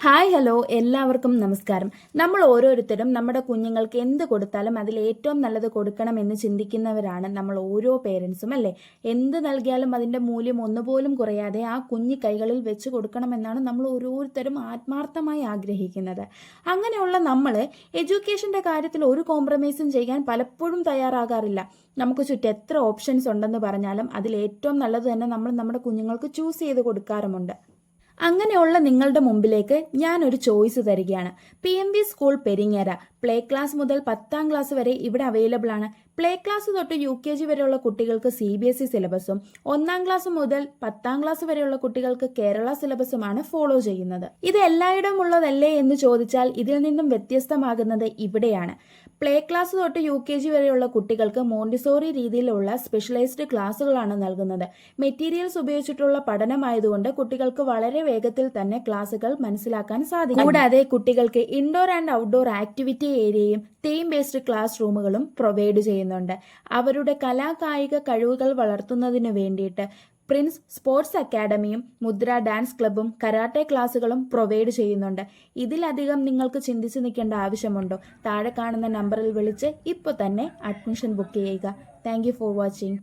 Hi hello എല്ലാവർക്കും നമസ്കാരം. നമ്മൾ ഓരോരുത്തരും നമ്മുടെ കുഞ്ഞുങ്ങൾക്ക് എന്ത് കൊടുത്താലും അതിൽ ഏറ്റവും നല്ലത് കൊടുക്കണമെന്ന് ചിന്തിക്കുന്നവരാണ് നമ്മൾ ഓരോ പേരൻസും അല്ലേ. എന്ത് നൽകിയാലും അതിൻ്റെ മൂല്യം ഒന്നുപോലും കുറയാതെ ആ കുഞ്ഞി കൈകളിൽ വെച്ച് കൊടുക്കണമെന്നാണ് നമ്മൾ ഓരോരുത്തരും ആത്മാർത്ഥമായി ആഗ്രഹിക്കുന്നത്. അങ്ങനെയുള്ള നമ്മൾ എഡ്യൂക്കേഷൻ്റെ കാര്യത്തിൽ ഒരു കോംപ്രമൈസും ചെയ്യാൻ പലപ്പോഴും തയ്യാറാകാറില്ല. നമുക്ക് ചുറ്റും എത്ര ഓപ്ഷൻസ് ഉണ്ടെന്ന് പറഞ്ഞാലും അതിൽ ഏറ്റവും നല്ലത് തന്നെ നമ്മൾ നമ്മുടെ കുഞ്ഞുങ്ങൾക്ക് ചൂസ് ചെയ്ത് കൊടുക്കാറുമുണ്ട്. അങ്ങനെയുള്ള നിങ്ങളുടെ മുമ്പിലേക്ക് ഞാൻ ഒരു ചോയ്സ് തരികയാണ്. PMV school Peringara play class മുതൽ 10ാം ക്ലാസ് വരെ ഇവിടെ അവൈലബിൾ ആണ്. പ്ലേ ക്ലാസ് തൊട്ട് UKG വരെയുള്ള കുട്ടികൾക്ക് CBSE സിലബസും 1ാം ക്ലാസ് മുതൽ 10ാം ക്ലാസ് വരെയുള്ള കുട്ടികൾക്ക് കേരള സിലബസുമാണ് ഫോളോ ചെയ്യുന്നത്. ഇത് എല്ലായിടവും ഉള്ളതല്ലേ എന്ന് ചോദിച്ചാൽ ഇതിൽ നിന്നും വ്യത്യസ്തമാകുന്നത് ഇവിടെയാണ്. പ്ലേ ക്ലാസ് തൊട്ട് UKG വരെയുള്ള കുട്ടികൾക്ക് മോണ്ടിസോറി രീതിയിലുള്ള സ്പെഷ്യലൈസ്ഡ് ക്ലാസ്സുകളാണ് നൽകുന്നത്. മെറ്റീരിയൽസ് ഉപയോഗിച്ചിട്ടുള്ള പഠനമായതുകൊണ്ട് കുട്ടികൾക്ക് വളരെ വേഗത്തിൽ തന്നെ ക്ലാസ്സുകൾ മനസ്സിലാക്കാൻ സാധിക്കും. കൂടാതെ കുട്ടികൾക്ക് ഇൻഡോർ ആൻഡ് ഔട്ട്ഡോർ ആക്ടിവിറ്റി ഏരിയയും തീം ബേസ്ഡ് ക്ലാസ് റൂമുകളും പ്രൊവൈഡ് ചെയ്യുന്നുണ്ട്. അവരുടെ കലാകായിക കഴിവുകൾ വളർത്തുന്നതിന് വേണ്ടിയിട്ട് പ്രിൻസ് സ്പോർട്സ് അക്കാഡമിയും മുദ്ര ഡാൻസ് ക്ലബ്ബും കരാട്ടെ ക്ലാസ്സുകളും പ്രൊവൈഡ് ചെയ്യുന്നുണ്ട്. ഇതിലധികം നിങ്ങൾക്ക് ചിന്തിച്ച് നിൽക്കേണ്ട ആവശ്യമുണ്ടോ? താഴെ കാണുന്ന നമ്പറിൽ വിളിച്ച് ഇപ്പോൾ തന്നെ അഡ്മിഷൻ ബുക്ക് ചെയ്യുക. Thank you for watching.